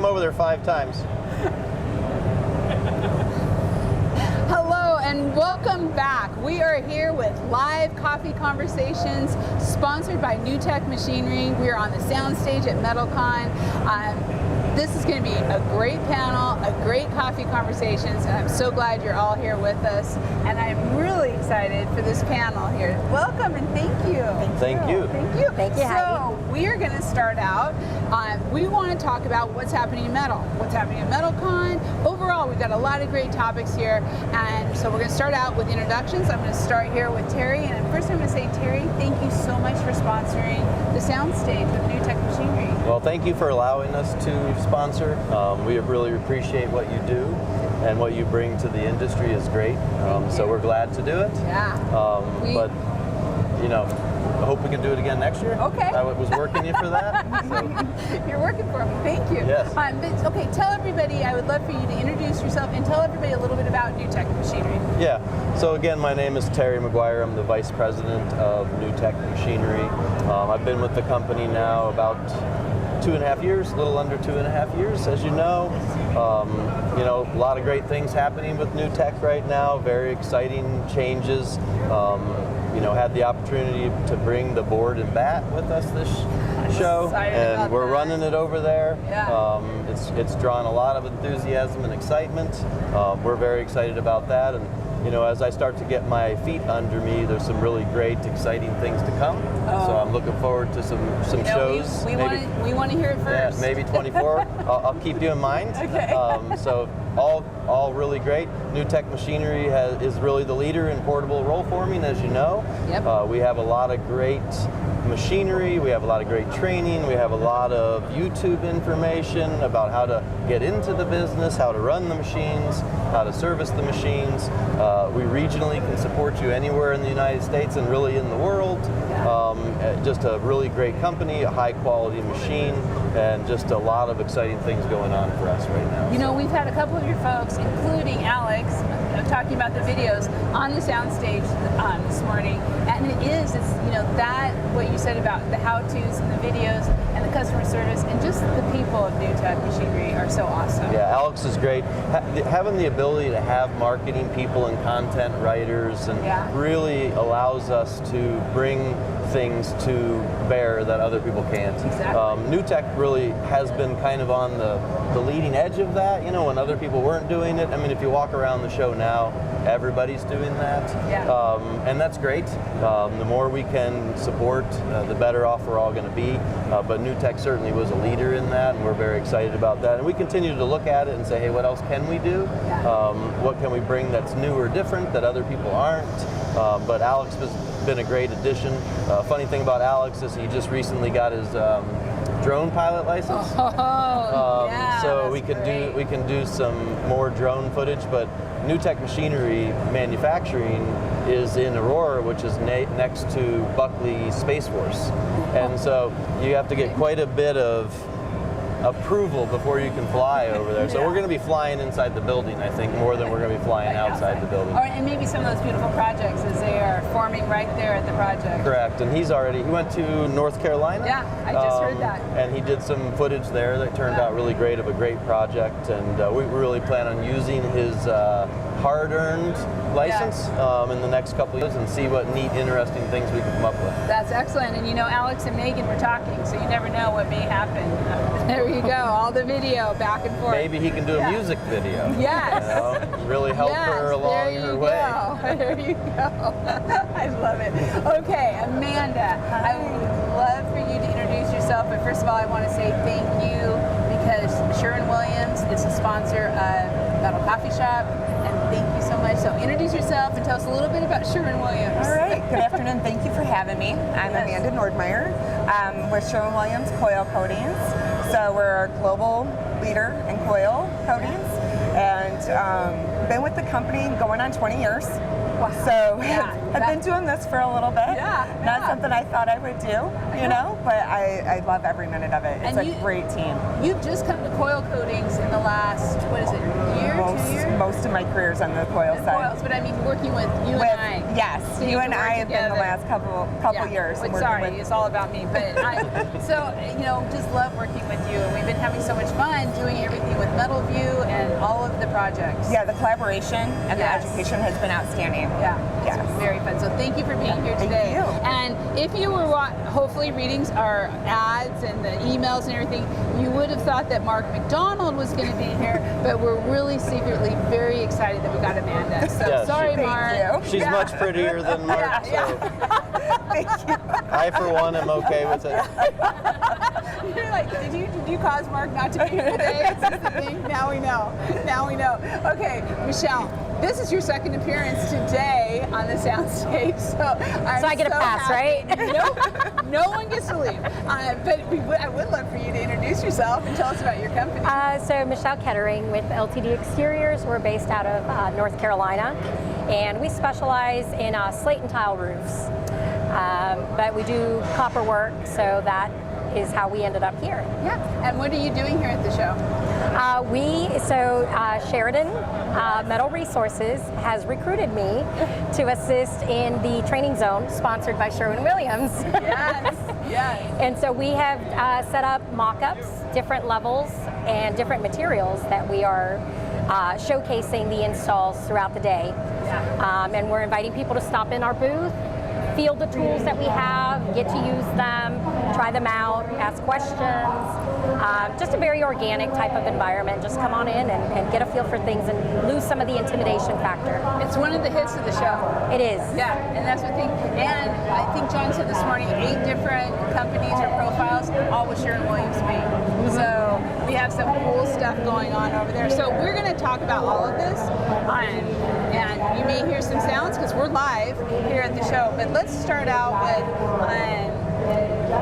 come over there 5 times. Hello and welcome back. We are here with live coffee conversations sponsored by New Tech Machinery. We are on the soundstage at METALCON. This is going to be a great panel, a great coffee conversations, and I'm so glad you're all here with us. And I'm really excited for this panel here. Welcome and thank you. Thank you. Thank you. Thank you, Heidi. So we are going to start out. We want to talk about what's happening in metal, what's happening at METALCON. Overall, we've got a lot of great topics here, and so we're going to start out with introductions. I'm going to start here with Terry, and first I'm going to say, Terry, thank you so much for sponsoring the soundstage with New Tech Machinery. Well, thank you for allowing us to sponsor. We really appreciate what you do, and what you bring to the industry is great. So we're glad to do it. Yeah. But, you know, I hope we can do it again next year. Okay. I was working you for that. So. You're working for me. Thank you. Yes. Okay, tell everybody, I would love for you to introduce yourself and tell everybody a little bit about New Tech Machinery. Yeah. So again, my name is Terry McGuire. I'm the Vice President of New Tech Machinery. I've been with the company now about 2.5 years, a little under 2.5 years, as you know. A lot of great things happening with New Tech right now, very exciting changes. Had the opportunity to bring the board and bat with us this show, and we're running it over there. Yeah. It's drawn a lot of enthusiasm and excitement. We're very excited about that, and as I start to get my feet under me, there's some really great, exciting things to come. So I'm looking forward to some shows. We want to hear it first. Yeah, maybe 24. I'll keep you in mind. Okay. So all really great. New Tech Machinery is really the leader in portable roll forming, as you know. Yep. We have a lot of great machinery, we have a lot of great training, we have a lot of YouTube information about how to get into the business, how to run the machines, how to service the machines. We regionally can support you anywhere in the United States and really in the world. Just a really great company, a high quality machine, and just a lot of exciting things going on for us right now. We've had a couple of your folks, including Alex, talking about the videos on the soundstage this morning, and it's that what you said about the how-tos and the videos and the customer service and just the people of New Tech Machinery are so awesome. Yeah, Alex is great. Having the ability to have marketing people and content writers and really allows us to bring things to bear that other people can't. Exactly. New Tech really has been kind of on the leading edge of that, when other people weren't doing it. I mean, if you walk around the show now, everybody's doing that. Yeah. And that's great. The more we can support, the better off we're all going to be. But New Tech certainly was a leader in that, and we're very excited about that. And we continue to look at it and say, hey, what else can we do? What can we bring that's new or different that other people aren't? But Alex has been a great addition. Funny thing about Alex is he just recently got his drone pilot license. So we can do some more drone footage, but New Tech Machinery manufacturing is in Aurora, which is next to Buckley Space Force. And so you have to get quite a bit of approval before you can fly over there. So we're going to be flying inside the building, I think, more than we're going to be flying outside the building. And maybe some of those beautiful projects as they are forming right there at the project. Correct. And he went to North Carolina. Yeah, I just heard that. And he did some footage there that turned out really great, of a great project. And we really plan on using his hard-earned license in the next couple of years and see what neat, interesting things we can come up with. That's excellent. And Alex and Megan were talking, so you never know what may happen. There you go, all the video back and forth. Maybe he can do a music video. Yes. Really help her along her way. There you go. I love it. Okay, Amanda, I would love for you to introduce yourself, but first of all, I want to say thank you because Sherwin-Williams is a sponsor of Metal Coffee Shop, and thank you so much. So introduce yourself and tell us a little bit about Sherwin-Williams. All right, good afternoon. Thank you for having me. I'm Amanda Nordmeyer. We're Sherwin-Williams Coil Coatings. So we're a global leader in coil coatings, and been with the company going on 20 years. So Yeah, I've been doing this for a little bit. Yeah, Not yeah. something I thought I would do, you know, but I love every minute of it. It's And a great team. You've just come to coil coatings in the last, what is it, year, 2 years? Most of my career's on the coil And side. coils, but I mean working with you and I. Yes, Getting you to and work I have been the together. last couple years. But working sorry, with- it's all about me. But so just love working with you, and we've been having so much fun doing everything with Metal View and all of the projects. Yeah, the collaboration and Yes. the education has been outstanding. Yeah, Yes. it's very fun. So thank you for being here Thank today. you. And if you were hopefully reading our ads and the emails and everything, you would have thought that Mark McDonald was going to be here, but we're really secretly very excited that we got Amanda. So Yeah, sorry, Thank Mark. you. She's Yeah. much prettier than Mark, Yeah, so Thank you. I, for one, am okay with it. You're like, did you cause Mark not to be here today? Is this the thing? Now we know. Now we know. Okay, Michelle, this is your second appearance today on the soundstage, so I get a pass, happy. right? Nope, no one gets to leave. But I would love for you to introduce yourself and tell us about your company. So Michelle Kettering with LTD Exteriors. We're based out of North Carolina, and we specialize in slate and tile roofs. But we do copper work, so that is how we ended up here. Yeah. And what are you doing here at the show? Sheridan Metal Resources has recruited me to assist in the training zone sponsored by Sherwin-Williams. Yes. Yes. And so we have set up mock-ups, different levels and different materials that we are showcasing the installs throughout the day. Yeah. And we're inviting people to stop in our booth, feel the tools that we have, get to use them, try them out, ask questions. Just a very organic type of environment. Just come on in and get a feel for things and lose some of the intimidation factor. It's one of the hits of the show. It is. Yeah, and that's the thing. And I think John said this morning, 8 different companies or profiles, all with Sherwin-Williams paint. So we have some cool stuff going on over there. So we're going to talk about all of this, and you may hear some sounds because we're live here at the show. But let's start out with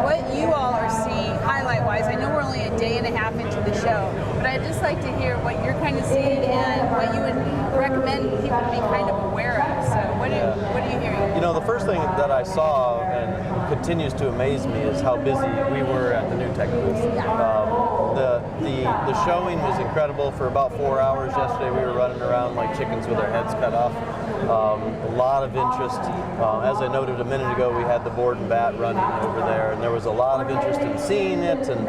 what you all are seeing highlight-wise. I know we're only a day and a half into the show, but I'd just like to hear what you're kind of seeing and what you would recommend people to be kind of aware of. So what are you hearing? You know, the first thing that I saw and continues to amaze me is how busy we were at the New Tech booth. The showing was incredible. For about 4 hours yesterday, we were running around like chickens with our heads cut off. A lot of interest. As I noted a minute ago, we had the board and bat running over there, and there was a lot of interest in seeing it and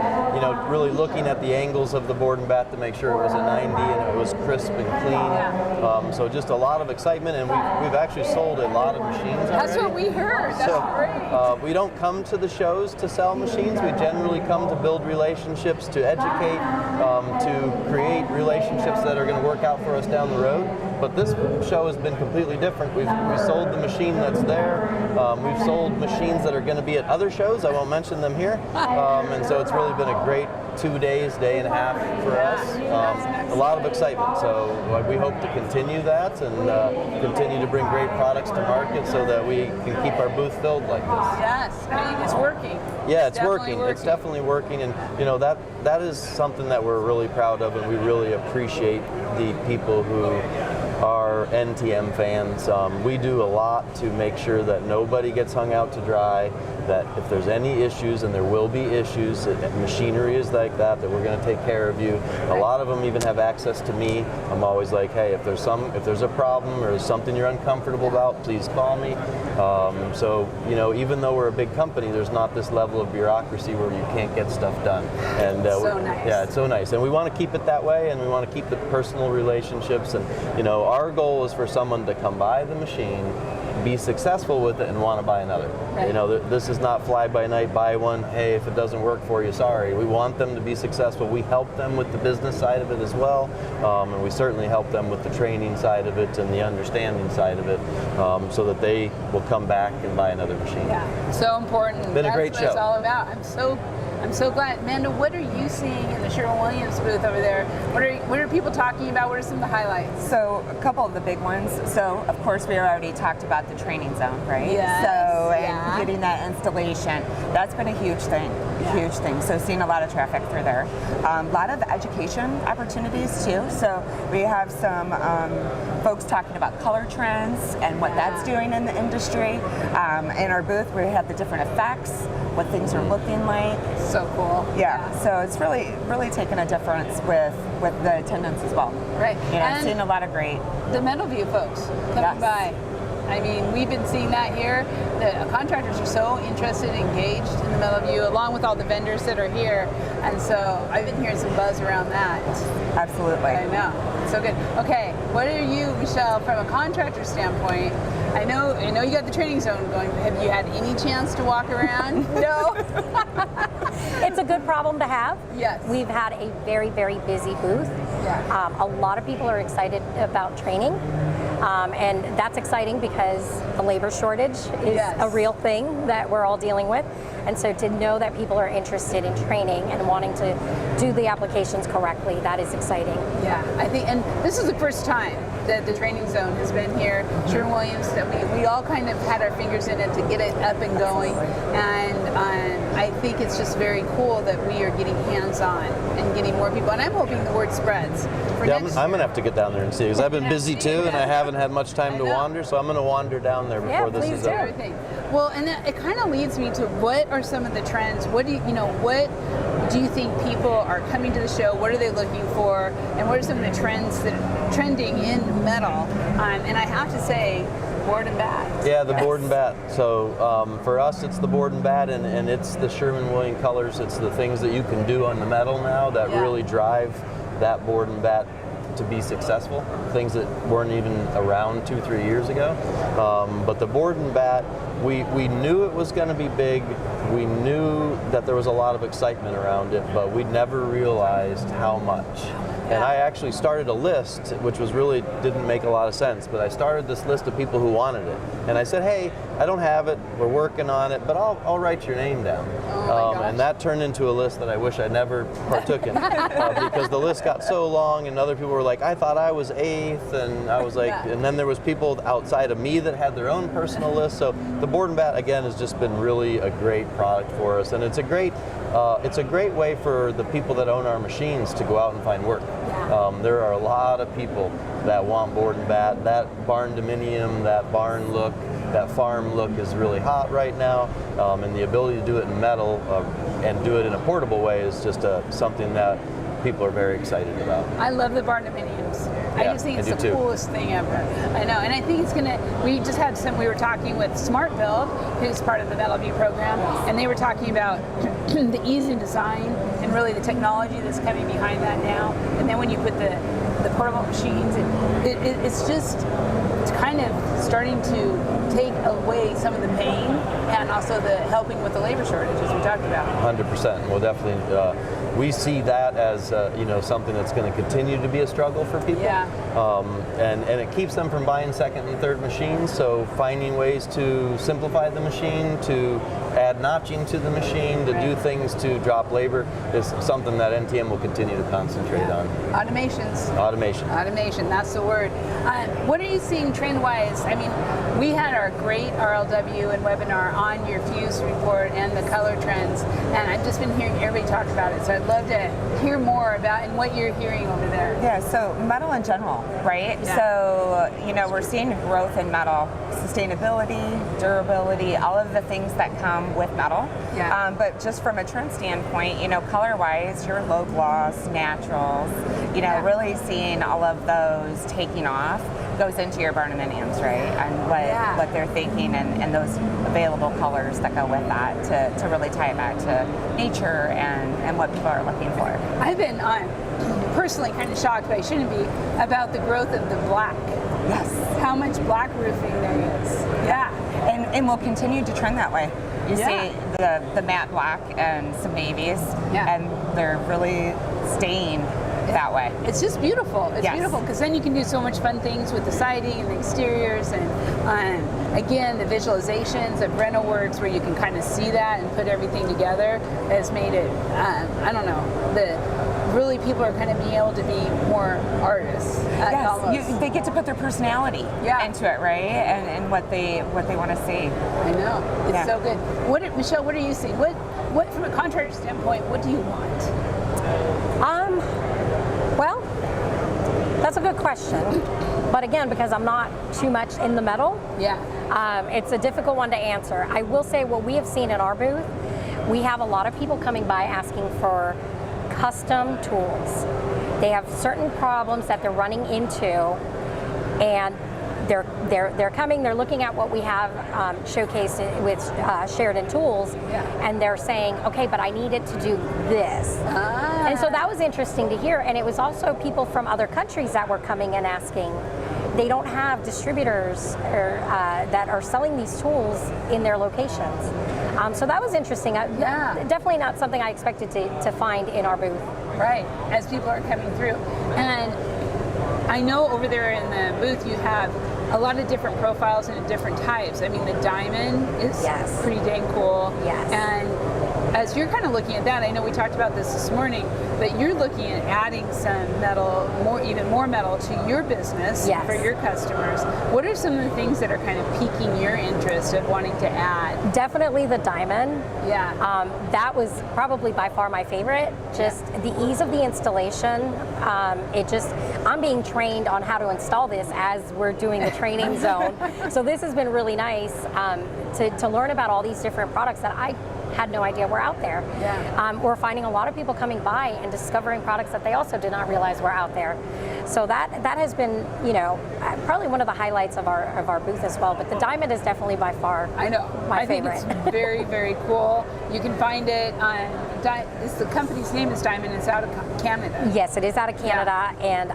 really looking at the angles of the board and bat to make sure it was a 90 and it was crisp and clean. So just a lot of excitement, and we've actually sold a lot of machines already. That's what we heard. That's great. We don't come to the shows to sell machines. We generally come to build relationships, to educate, to create relationships that are going to work out for us down the road. But this show has been completely different. We've sold the machine that's there. We've sold machines that are going to be at other shows. I won't mention them here. And so it's really been a great 2 days, day and a half for us. A lot of excitement. So we hope to continue that and continue to bring great products to market so that we can keep our booth filled like this. Yes, I mean, it's working. Yeah, it's working. It's definitely working, and that is something that we're really proud of, and we really appreciate the people who are NTM fans. We do a lot to make sure that nobody gets hung out to dry, that if there's any issues, and there will be issues, machinery is like that we're going to take care of you. A lot of them even have access to me. I'm always like, hey, if there's a problem or something you're uncomfortable about, please call me. So even though we're a big company, there's not this level of bureaucracy where you can't get stuff done. And so nice. Yeah, it's so nice, and we want to keep it that way, and we want to keep the personal relationships. And our goal is for someone to come buy the machine, be successful with it, and want to buy another. Right. This is not fly by night, buy one, hey, if it doesn't work for you, sorry. We want them to be successful. We help them with the business side of it as well, and we certainly help them with the training side of it and the understanding side of it, so that they will come back and buy another machine. Yeah, so important. Been a great That's what show. it's all about. I'm so glad. Amanda, what are you seeing in the Sherwin-Williams booth over there? What are people talking about? What are some of the highlights? So a couple of the big ones. So of course we already talked about the training zone, right? Yes, So yeah. and getting that installation, that's been a huge thing. huge thing. So seeing a lot of traffic through there. A lot of education opportunities too. So we have some folks talking about color trends and what that's doing in the industry. In our booth, we have the different effects, what things are looking like. So cool. Yeah. So it's really taking a difference with the attendance as well. Right. You know, And seeing a lot of great. the Metal View folks coming by. I mean, we've been seeing that here. The contractors are so interested, engaged in the Metal View, along with all the vendors that are here. And so I've been hearing some buzz around that. Absolutely. I know. So good. Okay, what are you, Michelle, from a contractor standpoint? I know you got the training zone going. Have you had any chance to walk around? No. It's a good problem to have. Yes. We've had a very, very busy booth. Yeah. A lot of people are excited about training. And that's exciting because the labor shortage is a real thing that we're all dealing with. And so to know that people are interested in training and wanting to do the applications correctly, that is exciting. Yeah, I think, and this is the first time that the training zone has been here. Sherwin-Williams, that we all kind of had our fingers in it to get it up and going. And I think it's just very cool that we are getting hands-on and getting more people. And I'm hoping the word spreads. Yeah, I'm going to have to get down there and see, because I've been busy too, and I haven't had much time to wander, so I'm going to wander down there before this is over. Well, and it kind of leads me to what are some of the trends? What do you think people are coming to the show? What are they looking for? And what are some of the trends that are trending in metal? And I have to say, board and bat. Yeah, the board and bat. So for us, it's the board and bat, and it's the Sherwin-Williams colors. It's the things that you can do on the metal now that really drive that board and bat to be successful. Things that weren't even around 2-3 years ago. But the board and bat, we knew it was going to be big. We knew that there was a lot of excitement around it, but we never realized how much. And I actually started a list, which was really didn't make a lot of sense, but I started this list of people who wanted it. And I said, hey, I don't have it, we're working on it, but I'll write your name down. And that turned into a list that I wish I never partook in, because the list got so long, and other people were like, I thought I was 8th, and I was like, and then there was people outside of me that had their own personal list. So the board and bat, again, has just been really a great product for us, and it's a great way for the people that own our machines to go out and find work. There are a lot of people that want board and bat. That barn dominium, that barn look, that farm look is really hot right now, and the ability to do it in metal and do it in a portable way is just something that people are very excited about. I love the barn dominiums. I just think it's the coolest thing ever. I know, and I think it's we were talking with Smart Build, who's part of the Metal View program, and they were talking about the ease in design and really the technology that's coming behind that now. And then when you put the portable machines, it's kind of starting to take away some of the pain and also the helping with the labor shortage, as we talked about. 100%. Well, definitely. We see that as something that's going to continue to be a struggle for people, and it keeps them from buying second and third machines. So finding ways to simplify the machine, to add notching to the machine, to do things to drop labor is something that NTM will continue to concentrate on. Automation, that's the word. What are you seeing trend-wise? I mean, we had our great RLW and webinar on your Fuse report and the color trends, and I've just been hearing everybody talk about it, so I'd love to hear more about and what you're hearing over there. Yeah, so metal in general, right? Yeah. So, we're seeing growth in metal, sustainability, durability, all of the things that come with metal. Yeah. But just from a trend standpoint, color-wise, your low gloss, naturals, really seeing all of those taking off goes into your barn dominiums, right? And what they're thinking and those available colors that go with that to really tie it back to nature and what people are looking for. I've been personally kind of shocked, but I shouldn't be, about the growth of the black. Yes. How much black roofing there is. Yeah. And we'll continue to trend that way. You see the matte black and some navies, and they're really staying that way. It's just beautiful. It's beautiful because then you can do so much fun things with the siding and the exteriors, and again, the visualizations of RentalWorks where you can kind of see that and put everything together has made it, really people are kind of being able to be more artists. They get to put their personality into it, right? And what they want to see. I know. It's so good. Michelle, what are you seeing? What from a contractor standpoint, what do you want? Well, that's a good question. But again, because I'm not too much in the metal, it's a difficult one to answer. I will say what we have seen in our booth, we have a lot of people coming by asking for custom tools. They have certain problems that they're running into, and they're coming, they're looking at what we have showcased with Sheridan Tools, and they're saying, okay, but I need it to do this. And so that was interesting to hear, and it was also people from other countries that were coming and asking. They don't have distributors that are selling these tools in their locations. So that was interesting. Definitely not something I expected to find in our booth. Right, as people are coming through. And I know over there in the booth you have a lot of different profiles and different types. I mean, the diamond is pretty dang cool. Yes. And as you're kind of looking at that, I know we talked about this morning, but you're looking at adding some metal, even more metal to your business for your customers. What are some of the things that are kind of piquing your interest of wanting to add? Definitely the diamond. Yeah. That was probably by far my favorite. Just the ease of the installation. I'm being trained on how to install this as we're doing the training zone. So this has been really nice to learn about all these different products that I had no idea were out there. We're finding a lot of people coming by and discovering products that they also did not realize were out there. So that has been, probably one of the highlights of our booth as well. But the diamond is definitely by far my favorite. I think it's very, very cool. You can find it on, the company's name is Diamond. It's out of Canada. Yes, it is out of Canada, and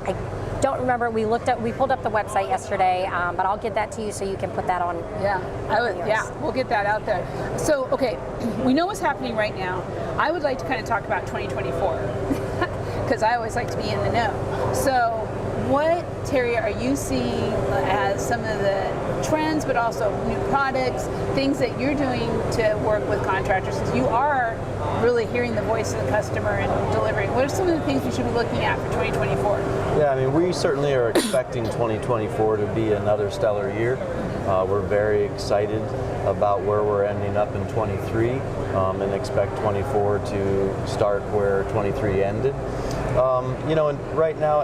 I don't remember. We pulled up the website yesterday, but I'll get that to you so you can put that on. We'll get that out there. So, okay, we know what's happening right now. I would like to kind of talk about 2024 because I always like to be in the know. So, what, Terry, are you seeing as some of the trends, but also new products, things that you're doing to work with contractors? Since you are really hearing the voice of the customer and delivering. What are some of the things we should be looking at for 2024? Yeah, I mean, we certainly are expecting 2024 to be another stellar year. We're very excited about where we're ending up in 23 and expect 24 to start where 23 ended. And right now,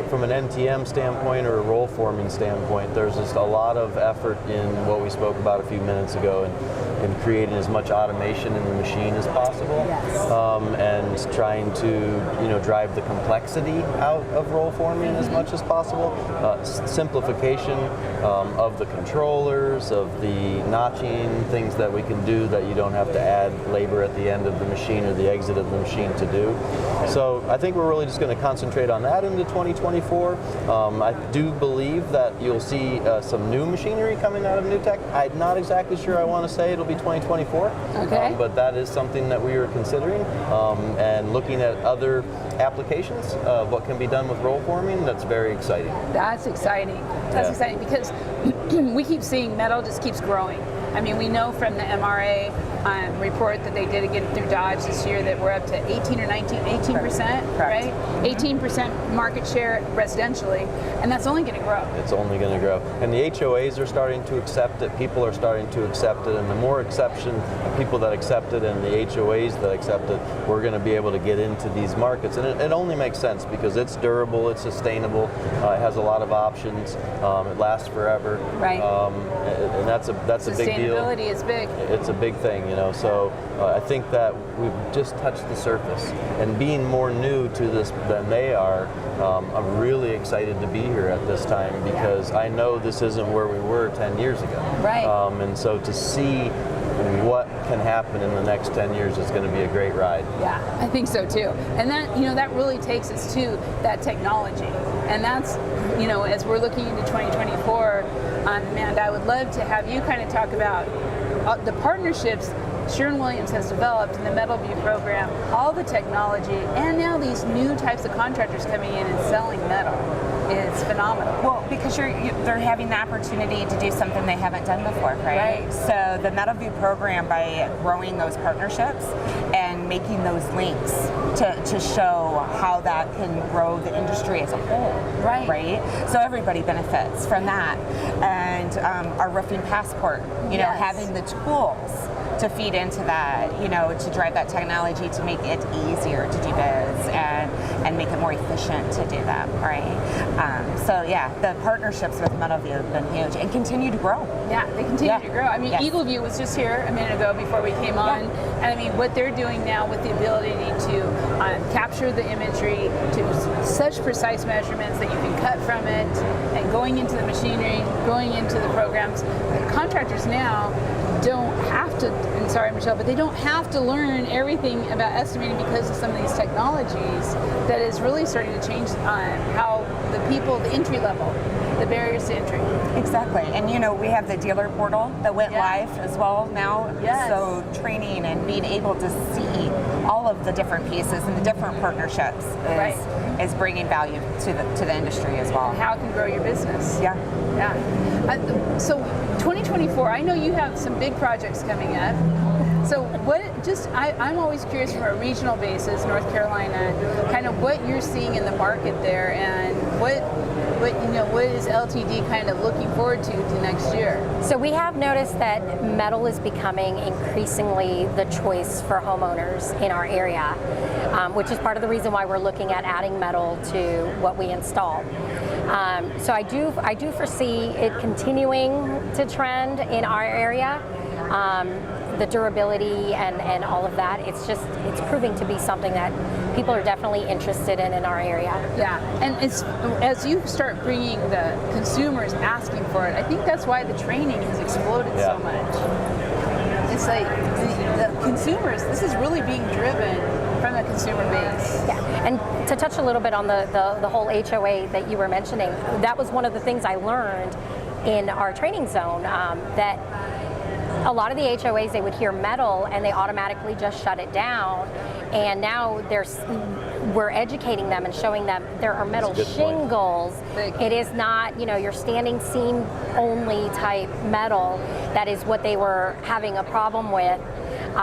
from an NTM standpoint or a roll forming standpoint, there's just a lot of effort in what we spoke about a few minutes ago in creating as much automation in the machine as possible, and trying to drive the complexity out of roll forming as much as possible. Simplification of the controllers, of the notching, things that we can do that you don't have to add labor at the end of the machine or the exit of the machine to do. So I think we're really just going to concentrate on that into 2024. I do believe that you'll see some new machinery coming out of NewTek. I'm not exactly sure I want to say it'll be 2024, but that is something that we are considering and looking at other applications of what can be done with roll forming. That's very exciting. That's exciting. That's exciting because we keep seeing metal just keeps growing. I mean, we know from the MRA report that they did again through Dodge this year that we're up to 18 or 18%, right? 18% market share residentially, and that's only going to grow. It's only going to grow. And the HOAs are starting to accept it, people are starting to accept it, and the more people that accept it and the HOAs that accept it, we're going to be able to get into these markets. And it only makes sense because it's durable, it's sustainable, it has a lot of options, it lasts forever. Right. And that's a big deal. Sustainability is big. It's a big thing, so I think that we've just touched the surface. And being more new to this than they are, I'm really excited to be here at this time because I know this isn't where we were 10 years ago. Right. And so to see what can happen in the next 10 years is going to be a great ride. Yeah, I think so too. And that, that really takes us to that technology. And that's, as we're looking into 2024, Amanda, I would love to have you kind of talk about the partnerships Sherwin-Williams has developed in the Metal View program, all the technology, and now these new types of contractors coming in and selling metal. It's phenomenal. Well, because they're having the opportunity to do something they haven't done before, right? So the Metal View program, by growing those partnerships and making those links to show how that can grow the industry as a whole, right? So everybody benefits from that. And our roofing passport, having the tools to feed into that, to drive that technology to make it easier to do biz and make it more efficient to do that, right? So yeah, the partnerships with Metalview have been huge and continue to grow. Yeah, they continue to grow. I mean, Yes. Eagle View was just here a minute ago before we came on, and I mean, what they're doing now with the ability to capture the imagery to such precise measurements that you can cut from it, and going into the machinery, going into the programs, the contractors now don't have to, and sorry Michelle, but they don't have to learn everything about estimating because of some of these technologies that is really starting to change how the people, the entry level, the barriers to entry. Exactly, and we have the dealer portal that went live as well now. Yes. So training and being able to see all of the different pieces and the different partnerships is bringing value to the industry as well. And how it can grow your business. Yeah. So 2024, I know you have some big projects coming up. So I'm always curious from a regional basis, North Carolina, kind of what you're seeing in the market there, and what is LTD kind of looking forward to next year? So we have noticed that metal is becoming increasingly the choice for homeowners in our area, which is part of the reason why we're looking at adding metal to what we install. So I do foresee it continuing to trend in our area. The durability and all of that, it's proving to be something that people are definitely interested in our area. Yeah, and it's as you start bringing the consumers asking for it, I think that's why the training has exploded so much. It's like the consumers, this is really being driven from the consumer base. Yeah, and to touch a little bit on the whole HOA that you were mentioning, that was one of the things I learned in our training zone, that a lot of the HOAs, they would hear metal and they automatically just shut it down. And now we're educating them and showing them there are metal shingles. It is not, your standing seam only type metal. That is what they were having a problem with.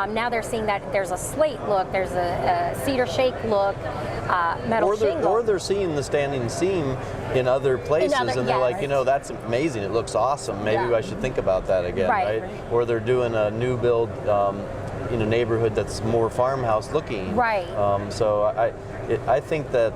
Now they're seeing that there's a slate look, there's a cedar shake look, metal shingle. Or they're seeing the standing seam in other places, and they're like, that's amazing. It looks awesome. Maybe I should think about that again, right? Or they're doing a new build in a neighborhood that's more farmhouse looking. Right. So I think that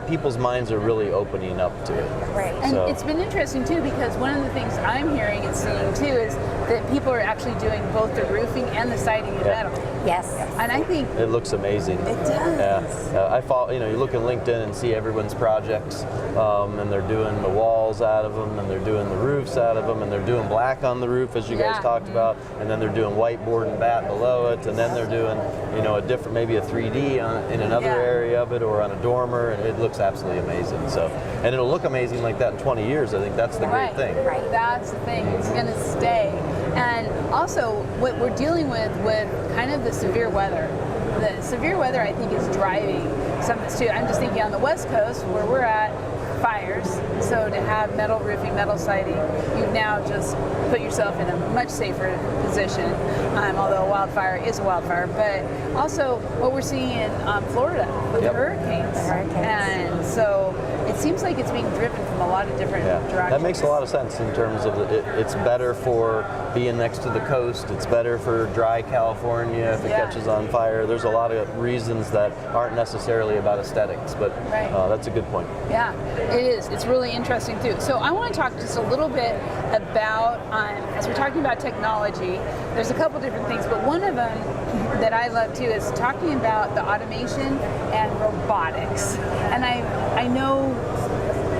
people's minds are really opening up to it. Right. And it's been interesting too, because one of the things I'm hearing and seeing too is that people are actually doing both the roofing and the siding in metal. Yes. And I think it looks amazing. It does. Yeah. I follow, you look in LinkedIn and see everyone's projects, and they're doing the walls out of them, and they're doing the roofs out of them, and they're doing black on the roof, as you guys talked about, and then they're doing whiteboard and bat below it, and then they're doing, a different, maybe a 3D in another area of it, or on a dormer, and it looks absolutely amazing. So, and it'll look amazing like that in 20 years. I think that's the great thing. Right. That's the thing. It's going to stay. And also, what we're dealing with kind of the severe weather. The severe weather, I think, is driving some of this too. I'm just thinking on the West Coast, where we're at, fires. So to have metal roofing, metal siding, you've now just put yourself in a much safer position. Although a wildfire is a wildfire, but also what we're seeing in Florida with the hurricanes. And so it seems like it's being driven from a lot of different directions. That makes a lot of sense in terms of it's better for being next to the coast. It's better for dry California if it catches on fire. There's a lot of reasons that aren't necessarily about aesthetics, but that's a good point. Yeah, it is. It's really interesting too. So I want to talk just a little bit about, as we're talking about technology, there's a couple different things, but one of them that I love too is talking about the automation and robotics. And I know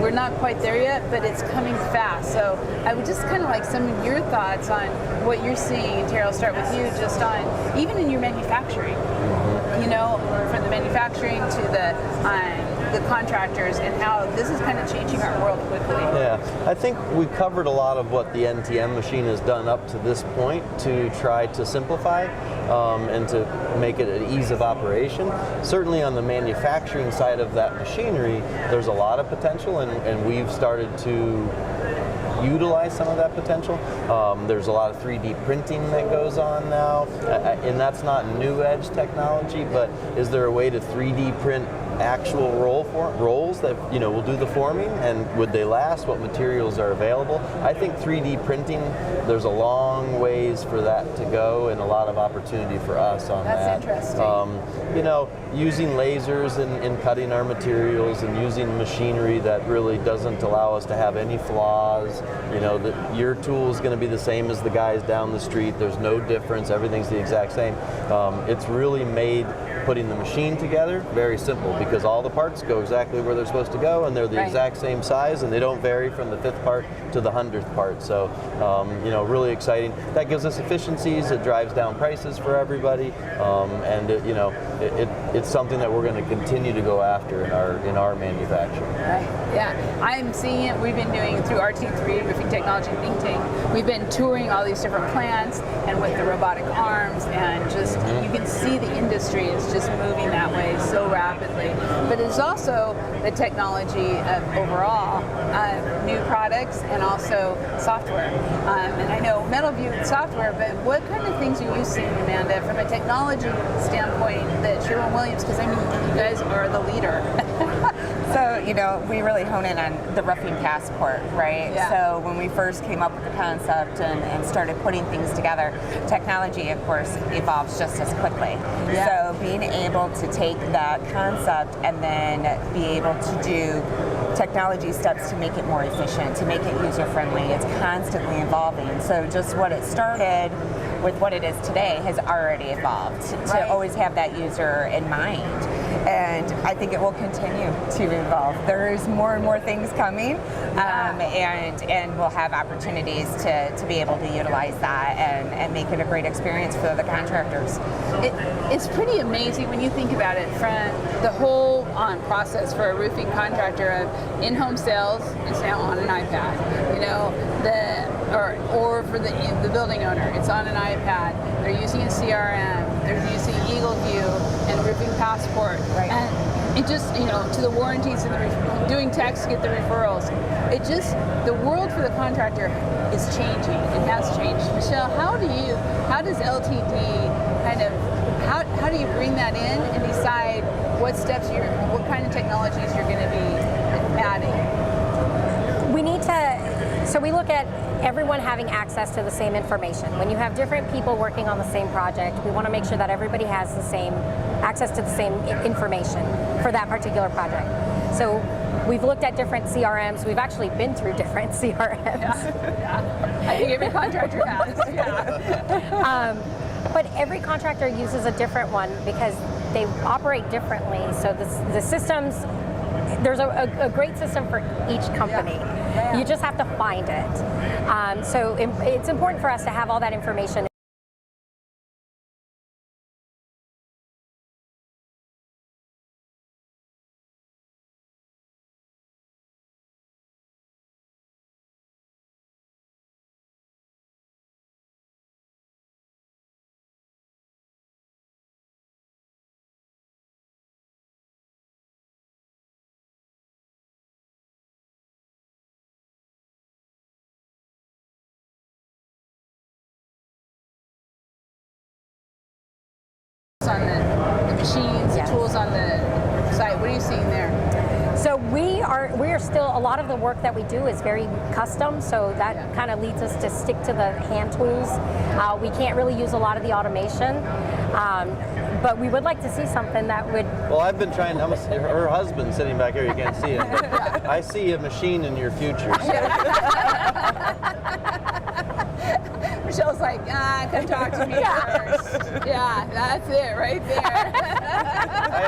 we're not quite there yet, but it's coming fast. So I would just kind of like some of your thoughts on what you're seeing. And Terry, I'll start with you, just on even in your manufacturing, from the manufacturing to the contractors, and how this is kind of changing our world quickly. Yeah, I think we covered a lot of what the NTM machine has done up to this point to try to simplify and to make it an ease of operation. Certainly on the manufacturing side of that machinery, there's a lot of potential, and we've started to utilize some of that potential. There's a lot of 3D printing that goes on now, and that's not new edge technology, but is there a way to 3D print actual rolls that will do the forming, and would they last? What materials are available? I think 3D printing, there's a long ways for that to go, and a lot of opportunity for us on that. That's interesting. Using lasers in cutting our materials and using machinery that really doesn't allow us to have any flaws. Your tool is going to be the same as the guys down the street. There's no difference. Everything's the exact same. It's really made putting the machine together very simple, because all the parts go exactly where they're supposed to go, and they're the exact same size, and they don't vary from the 5th part to the 100th part. So, really exciting. That gives us efficiencies. It drives down prices for everybody, and it's something that we're going to continue to go after in our manufacturing. Right. Yeah, I'm seeing it. We've been doing it through RT3 Roofing Technology Think Tank. We've been touring all these different plants, and with the robotic arms, and just you can see the industry is just moving that way so rapidly. But it's also the technology of overall new products and also software. And I know MetalView software, but what kind of things are you seeing, Amanda, from a technology standpoint that Sherwin-Williams, because I mean, you guys are the leader. So, we really hone in on the roofing passport, right? Yeah. So when we first came up with the concept and started putting things together, technology, of course, evolves just as quickly. Yeah. So being able to take that concept and then be able to do technology steps to make it more efficient, to make it user-friendly, it's constantly evolving. So just what it started with what it is today has already evolved to always have that user in mind. And I think it will continue to evolve. There's more and more things coming, and we'll have opportunities to be able to utilize that and make it a great experience for the contractors. It's pretty amazing when you think about it, from the whole process for a roofing contractor of in-home sales is now on an iPad. Or for the building owner, it's on an iPad. They're using a CRM. They're using Eagle View and Roofing Passport. Right. And it just, to the warranties and doing texts to get the referrals. The world for the contractor is changing. It has changed. Michelle, how does LTD how do you bring that in and decide what kind of technologies you're going to be adding? So we look at everyone having access to the same information. When you have different people working on the same project, we want to make sure that everybody has the same access to the same information for that particular project. So we've looked at different CRMs. We've actually been through different CRMs. Yeah. I think every contractor has. Yeah. But every contractor uses a different one because they operate differently. So the systems, there's a great system for each company. Yeah. You just have to find it. So it's important for us to have all that information. On the machines, the tools on the site. What are you seeing there? So we are still, a lot of the work that we do is very custom, so that kind of leads us to stick to the hand tools. We can't really use a lot of the automation, but we would like to see something that would... Well, I've been trying, her husband's sitting back here, you can't see him, but I see a machine in your future. Michelle's like, come talk to me first. Yeah, that's it right there.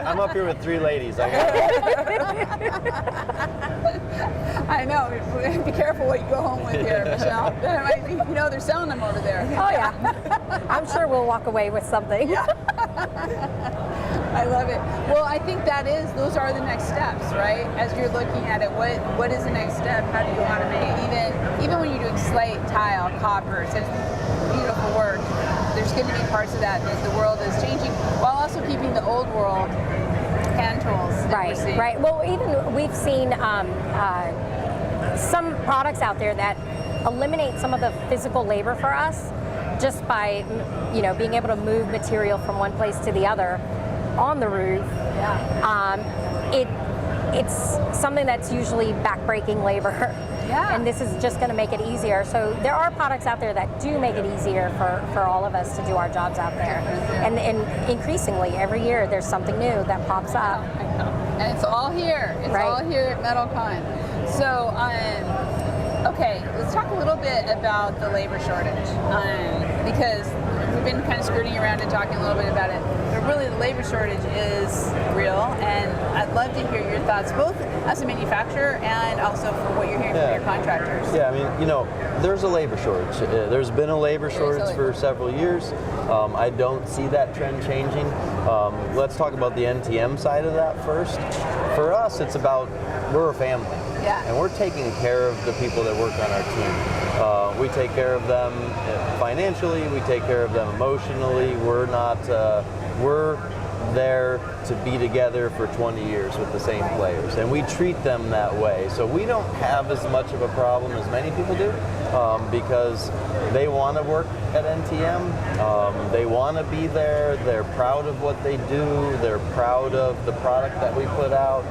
I'm up here with 3 ladies. I know. Be careful what you go home with here, Michelle. They're selling them over there. Oh yeah. I'm sure we'll walk away with something. Yeah. I love it. Well, I think those are the next steps, right? As you're looking at it, what is the next step? How do you automate? Even when you're doing slate, tile, copper, it's beautiful work. There's going to be parts of that the world is changing, while also keeping the old world hand tools. Right. Well, even we've seen some products out there that eliminate some of the physical labor for us just by being able to move material from one place to the other on the roof. Yeah. it's something that's usually backbreaking labor. Yeah. And this is just going to make it easier. So there are products out there that do make it easier for all of us to do our jobs out there. And increasingly, every year, there's something new that pops up. I know. And it's all here. It's all here at METALCON. So, okay, let's talk a little bit about the labor shortage. Because we've been kind of skirting around and talking a little bit about it. But really, the labor shortage is real, and I'd love to hear your thoughts, both as a manufacturer and also for what you're hearing from your contractors. Yeah, I mean, there's a labor shortage. There's been a labor shortage for several years. I don't see that trend changing. Let's talk about the NTM side of that first. For us, it's about, we're a family. Yeah. And we're taking care of the people that work on our team. We take care of them financially, we take care of them emotionally. We're not, we're there to be together for 20 years with the same players, and we treat them that way. So we don't have as much of a problem as many people do, because they want to work at NTM, they want to be there, they're proud of what they do, they're proud of the product that we put out.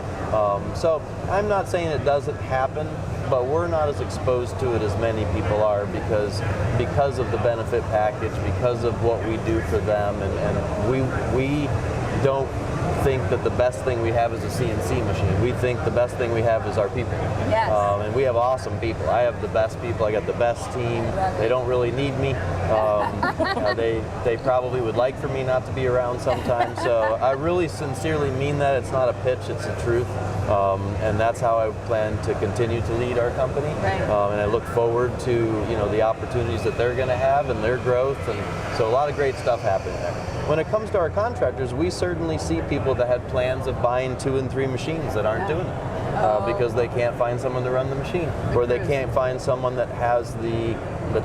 So I'm not saying it doesn't happen, but we're not as exposed to it as many people are because of the benefit package, because of what we do for them, and we don't think that the best thing we have is a CNC machine. We think the best thing we have is our people. Yes. And we have awesome people. I have the best people. I got the best team. They don't really need me. They probably would like for me not to be around sometimes. So I really sincerely mean that. It's not a pitch, it's the truth. And that's how I plan to continue to lead our company. Right. And I look forward to the opportunities that they're going to have and their growth. And so a lot of great stuff happening there. When it comes to our contractors, we certainly see people that had plans of buying 2 and 3 machines that aren't doing it because they can't find someone to run the machine, or they can't find someone that has the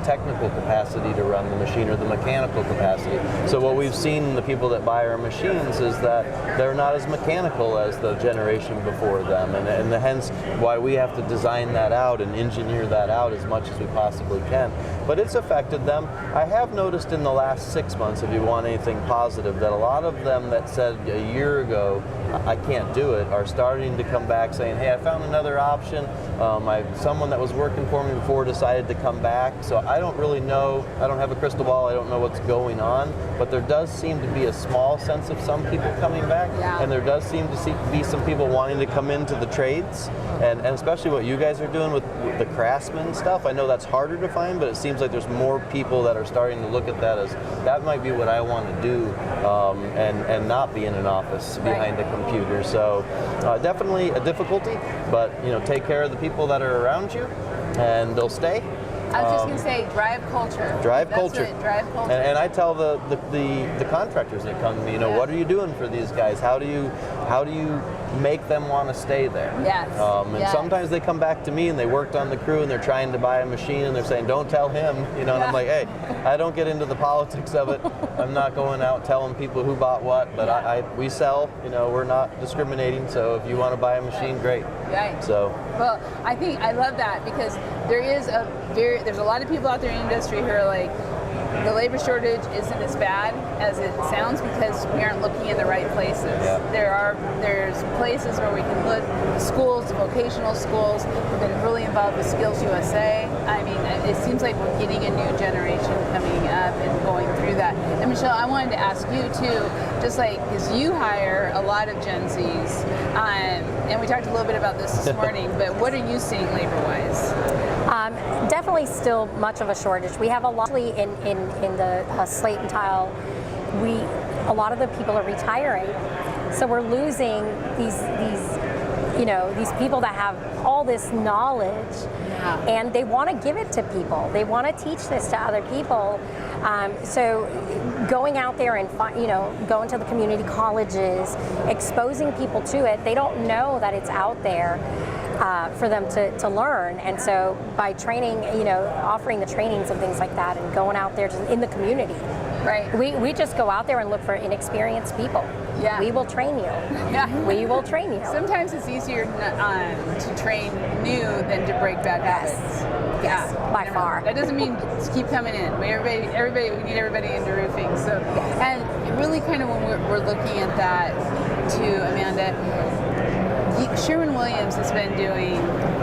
technical capacity to run the machine or the mechanical capacity. So what we've seen in the people that buy our machines is that they're not as mechanical as the generation before them, and hence why we have to design that out and engineer that out as much as we possibly can. But it's affected them. I have noticed in the last 6 months, if you want anything positive, that a lot of them that said a year ago, I can't do it, are starting to come back saying, hey, I found another option. Someone that was working for me before decided to come back. So I don't really know, I don't have a crystal ball, I don't know what's going on, but there does seem to be a small sense of some people coming back, and there does seem to be some people wanting to come into the trades, and especially what you guys are doing with the craftsman stuff. I know that's harder to find, but it seems like there's more people that are starting to look at that as, that might be what I want to do, and not be in an office behind a computer. So definitely a difficulty, but take care of the people that are around you, and they'll stay. I was just going to say, drive culture. Drive culture. That's it, drive culture. And I tell the contractors that come to me, what are you doing for these guys? How do you make them want to stay there? Yes. And sometimes they come back to me and they worked on the crew and they're trying to buy a machine and they're saying, don't tell him, and I'm like, hey, I don't get into the politics of it. I'm not going out telling people who bought what, but we sell, we're not discriminating, so if you want to buy a machine, great. Right. So. Well, I think I love that because there's a lot of people out there in the industry who are like, the labor shortage isn't as bad as it sounds because we aren't looking in the right places. Yeah. There's places where we can look, schools, vocational schools. We've been really involved with Skills USA. I mean, it seems like we're getting a new generation coming up and going through that. And Michelle, I wanted to ask you too, just like, because you hire a lot of Gen Zs, and we talked a little bit about this morning, but what are you seeing labor-wise? Definitely still much of a shortage. We have a lot in the slate and tile. A lot of the people are retiring, so we're losing these people that have all this knowledge, and they want to give it to people. They want to teach this to other people. So going out there and going to the community colleges, exposing people to it. They don't know that it's out there. For them to learn, and so by training, offering the trainings and things like that, and going out there just in the community. Right. We just go out there and look for inexperienced people. Yeah. We will train you. Yeah. We will train you. Sometimes it's easier to train new than to break bad habits. Yes. By far. That doesn't mean just keep coming in. We need everybody into roofing. So, and really kind of when we're looking at that too, Amanda, Sherwin-Williams has been doing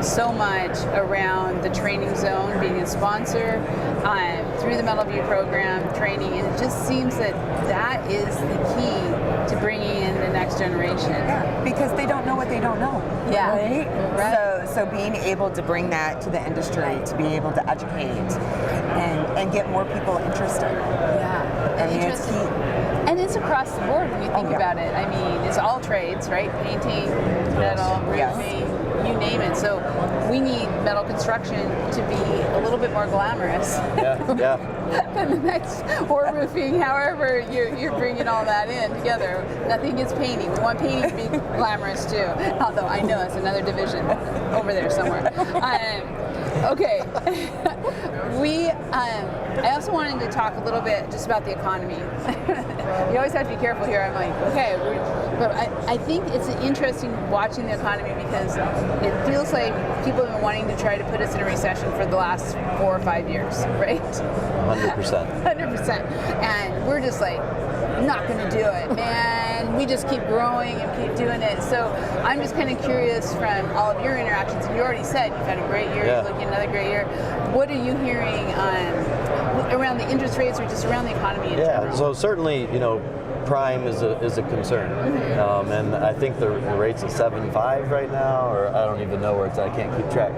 so much around the training zone, being a sponsor through the Metal View program, training, and it just seems that that is the key to bringing in the next generation. Yeah, because they don't know what they don't know. Yeah. Right? So being able to bring that to the industry, to be able to educate and get more people interested. Yeah. I mean, it's key. And it's across the board when you think about it. I mean, it's all trades, right? Painting, metal, roofing, you name it. So we need metal construction to be a little bit more glamorous. Yeah. than the next, or roofing, however you're bringing all that in together. Nothing gets painting. We want painting to be glamorous too. Although I know it's another division over there somewhere. Okay. I also wanted to talk a little bit just about the economy. You always have to be careful here. I'm like, okay, but I think it's interesting watching the economy because it feels like people have been wanting to try to put us in a recession for the last 4 or 5 years, right? 100%. 100%. And we're just like, not going to do it, man. We just keep growing and keep doing it. So I'm just kind of curious from all of your interactions, and you already said you've had a great year, you're looking at another great year. What are you hearing around the interest rates or just around the economy in general? So certainly, prime is a concern, and I think the rate's at 7.5 right now, or I don't even know where it's at. I can't keep track.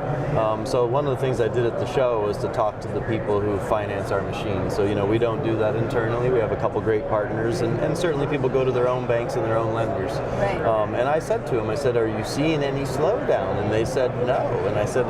So one of the things I did at the show was to talk to the people who finance our machines. So we don't do that internally. We have a couple great partners, and certainly people go to their own banks and their own lenders. Right. And I said to them, are you seeing any slowdown? And they said no. And I said,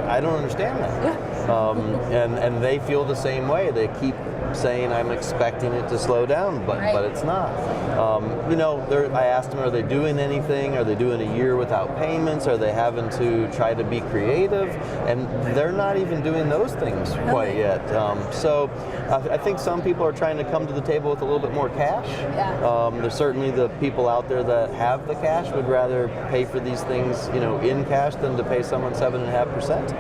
I don't understand that. And they feel the same way. They keep saying I'm expecting it to slow down, but it's not. I asked them, are they doing anything? Are they doing a year without payments? Are they having to try to be creative? And they're not even doing those things quite yet. So I think some people are trying to come to the table with a little bit more cash. There's certainly the people out there that have the cash would rather pay for these things, in cash than to pay someone 7.5%.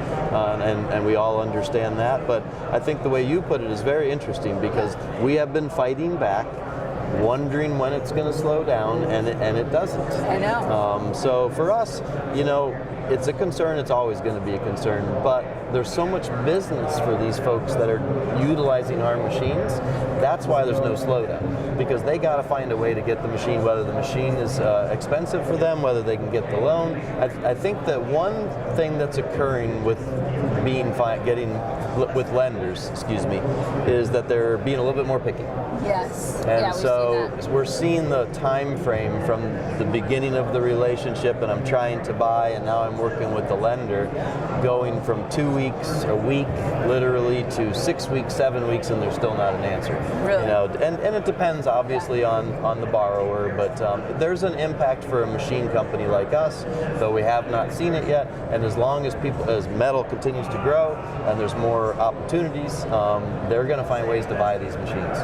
And we all understand that. But I think the way you put it is very interesting because we have been fighting back, wondering when it's going to slow down, and it doesn't. I know. So for us, it's a concern. It's always going to be a concern. But there's so much business for these folks that are utilizing our machines. That's why there's no slowdown, because they got to find a way to get the machine, whether the machine is expensive for them, whether they can get the loan. I think that one thing that's occurring with with lenders, is that they're being a little bit more picky. Yes. And so we're seeing the time frame from the beginning of the relationship, and I'm trying to buy, and now I'm working with the lender, going from 2 weeks, a week, literally, to 6 weeks, 7 weeks, and there's still not an answer. Really? And it depends obviously on the borrower, but there's an impact for a machine company like us, though we have not seen it yet. And as long as metal continues to grow and there's more opportunities, they're going to find ways to buy these machines.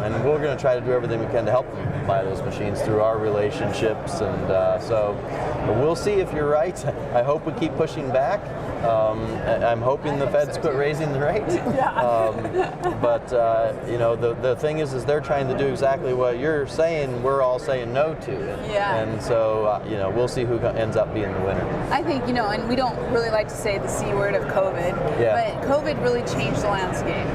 And we're going to try to do everything we can to help them buy those machines through our relationships. And so we'll see if you're right. I hope we keep pushing back. I'm hoping the Feds quit raising the rate. But the thing is they're trying to do exactly what you're saying. We're all saying no to it. Yeah. And so we'll see who ends up being the winner. I think and we don't really like to say the C word of COVID, but COVID really changed the landscape.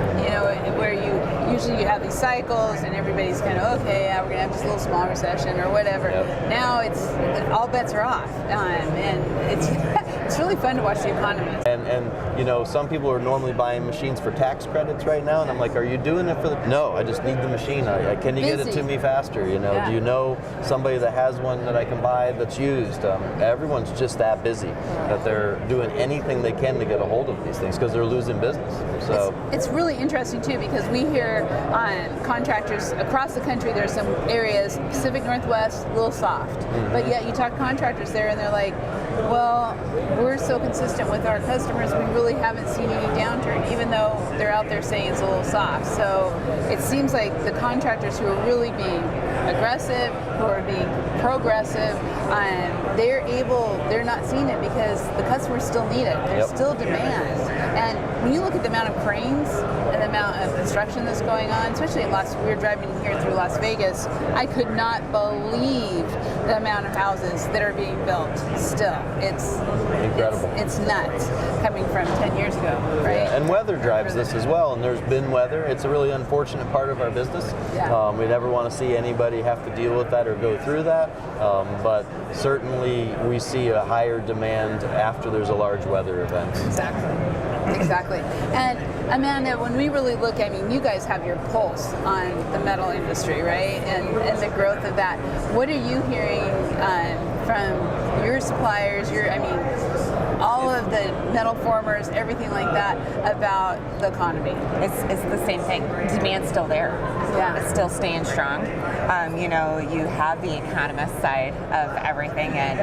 Where you have these cycles and everybody's kind of okay, we're gonna have this little small recession or whatever. Now it's all bets are off, and it's really fun to watch the economy. And some people are normally buying machines for tax credits right now, and I'm like, are you doing it for no, I just need the machine. Can you get it to me faster? Do you know somebody that has one that I can buy that's used? Everyone's just that busy that they're doing anything they can to get a hold of these things because they're losing business. So it's really interesting too, because we hear contractors across the country. There's some areas, Pacific Northwest, a little soft, but yet you talk to contractors there and they're like, well, we're so consistent with our customers, we really haven't seen any downturn, even though they're out there saying it's a little soft. So it seems like the contractors who are really being aggressive, who are being progressive, they're not seeing it because the customers still need it. There's still demand. And when you look at the amount of cranes and the amount of construction that's going on, especially we were driving here through Las Vegas, I could not believe the amount of houses that are being built still. It's incredible. It's nuts coming from 10 years ago, right? Yeah, and weather drives this as well, and there's been weather. It's a really unfortunate part of our business. Yeah. We never want to see anybody have to deal with that or go through that, but certainly we see a higher demand after there's a large weather event. Exactly. And Amanda, when we really look, I mean, you guys have your pulse on the metal industry, right? And the growth of that. What are you hearing from your suppliers, all of the metal formers, everything like that about the economy? It's the same thing. Demand's still there. Yeah. It's still staying strong. You have the economist side of everything, and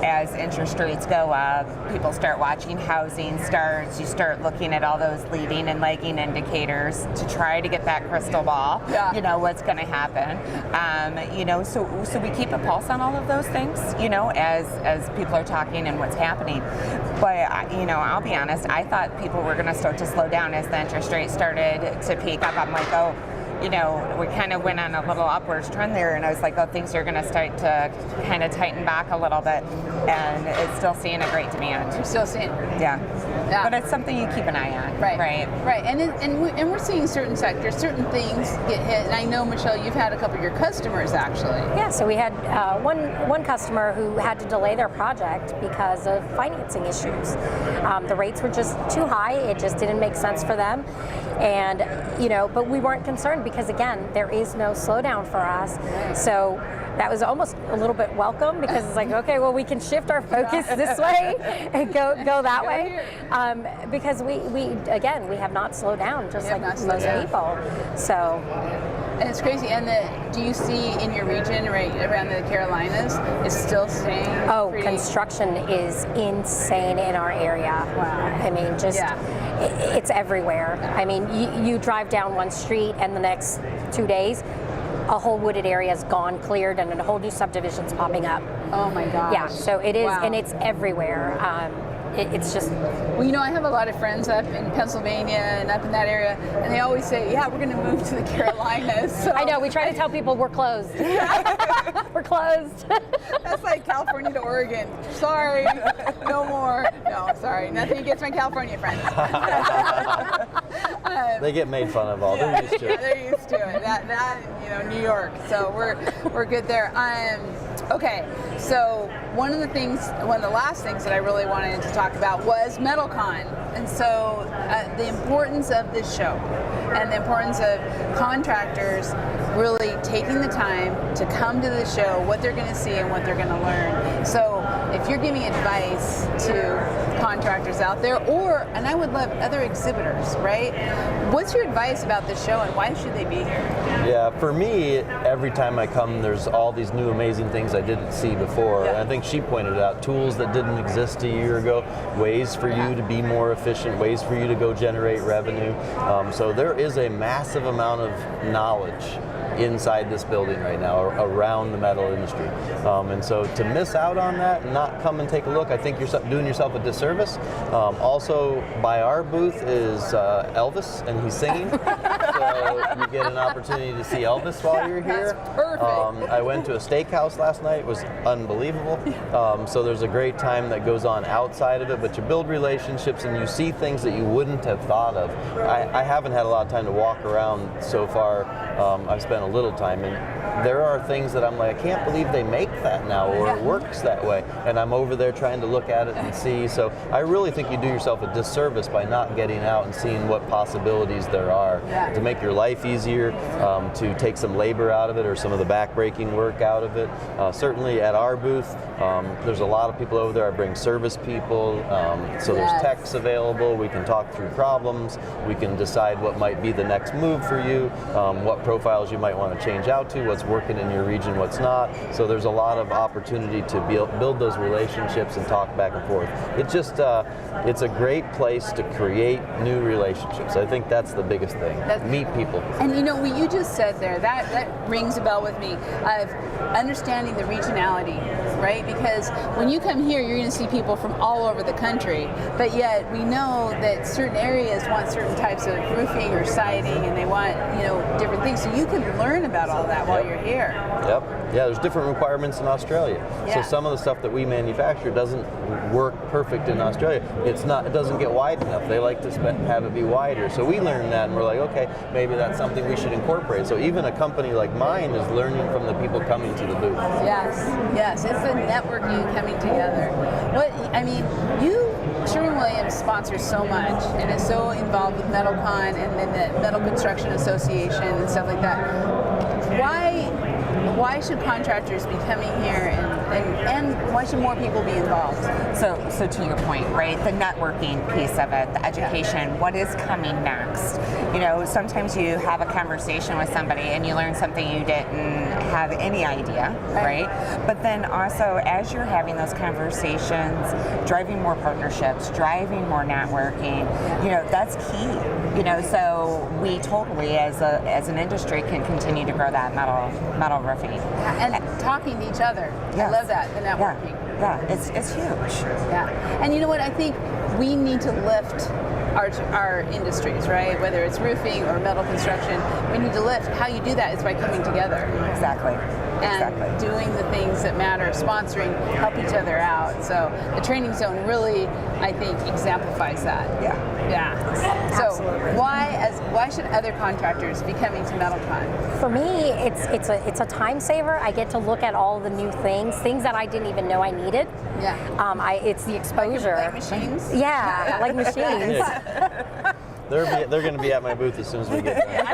as interest rates go up, people start watching housing starts. You start looking at all those leading and lagging indicators to try to get that crystal ball. Yeah. What's going to happen. So we keep a pulse on all of those things. As people are talking and what's happening. But I'll be honest. I thought people were going to start to slow down as the interest rate started to peak up. I'm like, we kind of went on a little upwards trend there, and I was like, things are going to start to kind of tighten back a little bit, and it's still seeing a great demand. You're still seeing it. Yeah. But it's something you keep an eye on. Right. And we're seeing certain sectors, certain things get hit. And I know, Michelle, you've had a couple of your customers actually. Yeah, so we had one customer who had to delay their project because of financing issues. The rates were just too high. It just didn't make sense for them. And, but we weren't concerned because, again, there is no slowdown for us. So that was almost a little bit welcome because it's like, okay, well, we can shift our focus this way and go that way. Because we have not slowed down, just like most people. So. And it's crazy. And do you see in your region, right around the Carolinas, is still staying? Oh, construction is insane in our area. Wow. I mean, it's everywhere. I mean, you drive down one street and the next 2 days, a whole wooded area is gone, cleared, and a whole new subdivision's popping up. Oh my gosh. Yeah, so it is, wow. And it's everywhere. It's just... Well, I have a lot of friends up in Pennsylvania and up in that area, and they always say, yeah, we're going to move to the Carolinas. So I know, we try to tell people we're closed. We're closed. That's like California to Oregon. Sorry, no more. No, sorry, nothing against my California friends. They get made fun of all. They're used to it. They're used to it. That New York. So we're good there. Okay, so one of the last things that I really wanted to talk about was METALCON. And so the importance of this show and the importance of contractors really taking the time to come to the show, what they're going to see and what they're going to learn. So if you're giving advice to contractors out there, and I would love other exhibitors, right? What's your advice about this show and why should they be here? Yeah, for me, every time I come, there's all these new amazing things I didn't see before. Yeah. And I think she pointed out tools that didn't exist a year ago, ways for you to be more efficient, ways for you to go generate revenue. So there is a massive amount of knowledge inside this building right now around the metal industry. And so to miss out on that and not come and take a look, I think you're doing yourself a disservice. Also, by our booth is Elvis, and he's singing. So you get an opportunity to see Elvis while you're here. That's perfect. I went to a steakhouse last night. It was unbelievable. So there's a great time that goes on outside of it, but you build relationships and you see things that you wouldn't have thought of. I haven't had a lot of time to walk around so far. I've spent a little time, and there are things that I'm like, I can't believe they make that now, or it works that way, and I'm over there trying to look at it and see. So I really think you do yourself a disservice by not getting out and seeing what possibilities there are to make your life easier, to take some labor out of it or some of the back-breaking work out of it. Certainly at our booth, there's a lot of people over there. I bring service people, so there's techs available. We can talk through problems. We can decide what might be the next move for you, what profiles you might want to change out to, what's working in your region, what's not. So there's a lot lot of opportunity to build those relationships and talk back and forth. It just, it's a great place to create new relationships. I think that's the biggest thing. Meet people. And you know, what you just said there, that rings a bell with me, of understanding the regionality, right? Because when you come here, you're going to see people from all over the country, but yet we know that certain areas want certain types of roofing or siding, and they want, you know, different things. So you can learn about all that while you're here. Yep. Yeah, there's different requirements in Australia. Yeah. So some of the stuff that we manufacture doesn't work perfect in Australia. It doesn't get wide enough. They like to have it be wider. So we learned that, and we're like, okay, maybe that's something we should incorporate. So even a company like mine is learning from the people coming to the booth. Yes, it's the networking coming together. Sherwin-Williams sponsors so much and is so involved with METALCON and then the Metal Construction Association and stuff like that. Why should contractors be coming here, and why should more people be involved? So to your point, right, the networking piece of it, the education, what is coming next? You know, sometimes you have a conversation with somebody and you learn something you didn't have any idea, right? But then also, as you're having those conversations, driving more partnerships, driving more networking, you know, that's key. You know, so we totally, as an industry, can continue to grow that metal roofing. And talking to each other. Yes. I love that, the networking. Yeah, it's huge. Yeah, and you know what? I think we need to lift our industries, right? Whether it's roofing or metal construction, we need to lift. How you do that is by coming together. Exactly. And doing the things that matter, sponsoring, help each other out. So the training zone really, I think, exemplifies that. Yeah. So why should other contractors be coming to METALCON? For me, it's a time saver. I get to look at all the new things that I didn't even know I needed. Yeah. It's the exposure. Like machines? Yeah, like machines. They're going to be at my booth as soon as we get there.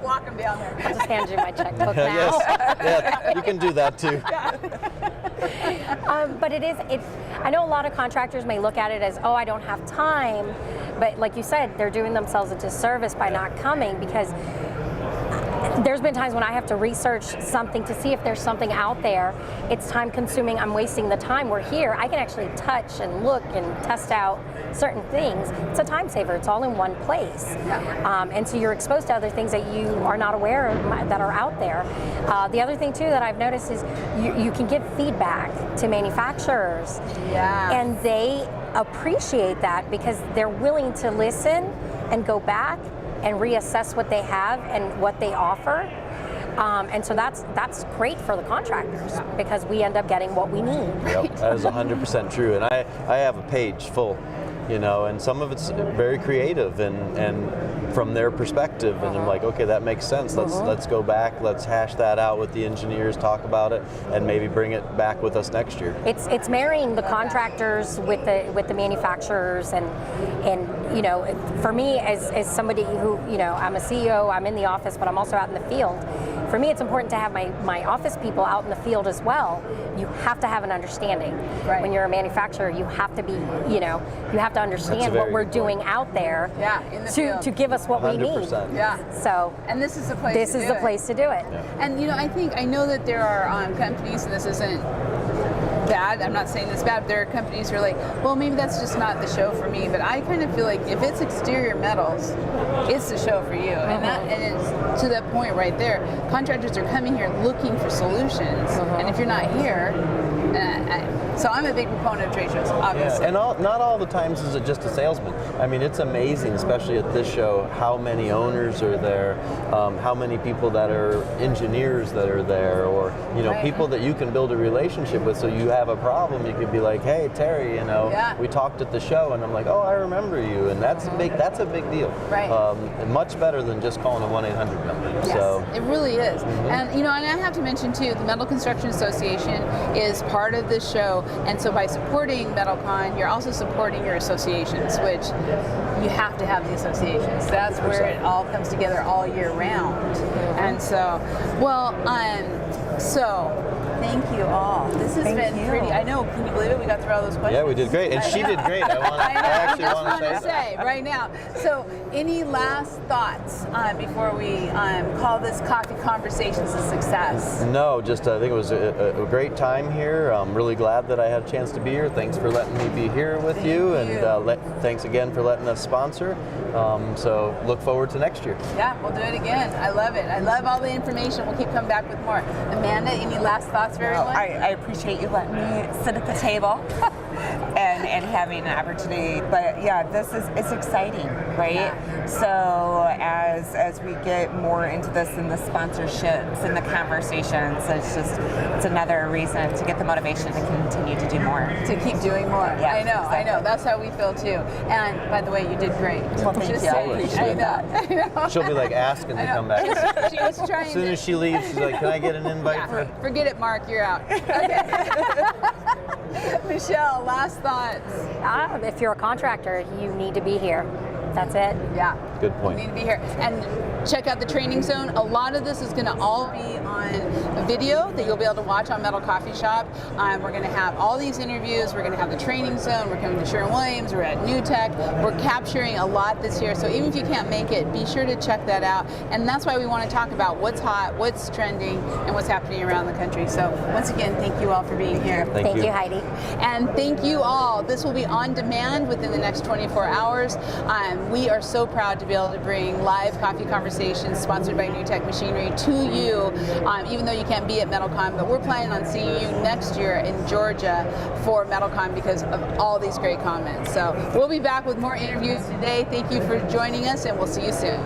Walk them down there. I'll just hand you my checkbook now. Yes. Yeah, you can do that too. But I know a lot of contractors may look at it as, oh, I don't have time. But like you said, they're doing themselves a disservice by not coming, because there's been times when I have to research something to see if there's something out there. It's time consuming. I'm wasting the time. We're here. I can actually touch and look and test out certain things. It's a time saver. It's all in one place. And so you're exposed to other things that you are not aware of that are out there. The other thing too that I've noticed is you can give feedback to manufacturers. Yeah. And they appreciate that because they're willing to listen and go back and reassess what they have and what they offer. And so that's great for the contractors because we end up getting what we need. Yep, that is 100% true. And I have a page full, you know, and some of it's very creative and from their perspective, and I'm like, okay, that makes sense. Let's go back, let's hash that out with the engineers, talk about it, and maybe bring it back with us next year. It's marrying the contractors with the manufacturers, and you know, for me as somebody who, you know, I'm a CEO, I'm in the office, but I'm also out in the field. For me, it's important to have my office people out in the field as well. You have to have an understanding. Right. When you're a manufacturer, you have to be, you know, you have to understand what we're doing out there in the field. to give us what 100%. we need. Yeah. So and this is the place. This is the place to do it. Yeah. And you know, I know that there are companies, and this isn't bad. I'm not saying this bad. But there are companies who are like, well, maybe that's just not the show for me. But I kind of feel like if it's exterior metals, it's the show for you. And it's to that point right there. Contractors are coming here looking for solutions, and if you're not here, so I'm a big proponent of trade shows, obviously. Yeah. And not all the times is it just a salesman. I mean, it's amazing, especially at this show, how many owners are there, how many people that are engineers that are there, or you know, people that you can build a relationship with. So you have a problem, you could be like, hey, Terry, you know, we talked at the show, and I'm like, oh, I remember you, and that's big. That's a big deal. Right. Much better than just calling a 1-800 number. Yes, So it really is. And you know, and I have to mention too, the Metal Construction Association is part of this show, and so by supporting METALCON, you're also supporting your associations, which you have to have the associations. That's 100%. where it all comes together all year round. And so, well, so thank you all. This has been pretty. I know. Can you believe it? We got through all those questions. Yeah, we did great, and she did great. I actually want to say right now. So, any last thoughts before we call this Coffee Conversations a success? No, just I think it was a great time here. I'm really glad that I had a chance to be here. Thanks for letting me be here with you, and thanks again for letting us sponsor. So look forward to next year. Yeah, we'll do it again. I love it. I love all the information. We'll keep coming back with more. Amanda, any last thoughts for everyone? I appreciate you letting me sit at the table and having an opportunity. But yeah, it's exciting, right? Yeah. So as we get more into this and the sponsorships and the conversations, it's another reason to get the motivation to continue to do more. To keep doing more. Yeah, I know, exactly. I know. That's how we feel too. And by the way, you did great. Well, thank you. I appreciate that. I know. She'll be like asking to come back. She was trying As soon as she leaves, she's like, "Can I get an invite for?" Forget it, Mark. You're out. Okay. Michelle, last thoughts. If you're a contractor, you need to be here. That's it. Yeah. Good point. You need to be here. And check out the training zone. A lot of this is going to all be on a video that you'll be able to watch on Metal Coffee Shop. We're going to have all these interviews. We're going to have the training zone. We're coming to Sherwin-Williams. We're at New Tech. We're capturing a lot this year. So even if you can't make it, be sure to check that out. And that's why we want to talk about what's hot, what's trending, and what's happening around the country. So once again, thank you all for being here. Thank you, Heidi. And thank you all. This will be on demand within the next 24 hours. We are so proud to be able to bring live coffee conversations sponsored by New Tech Machinery to you, even though you can't be at METALCON, but we're planning on seeing you next year in Georgia for METALCON because of all these great comments. So we'll be back with more interviews today. Thank you for joining us, and we'll see you soon.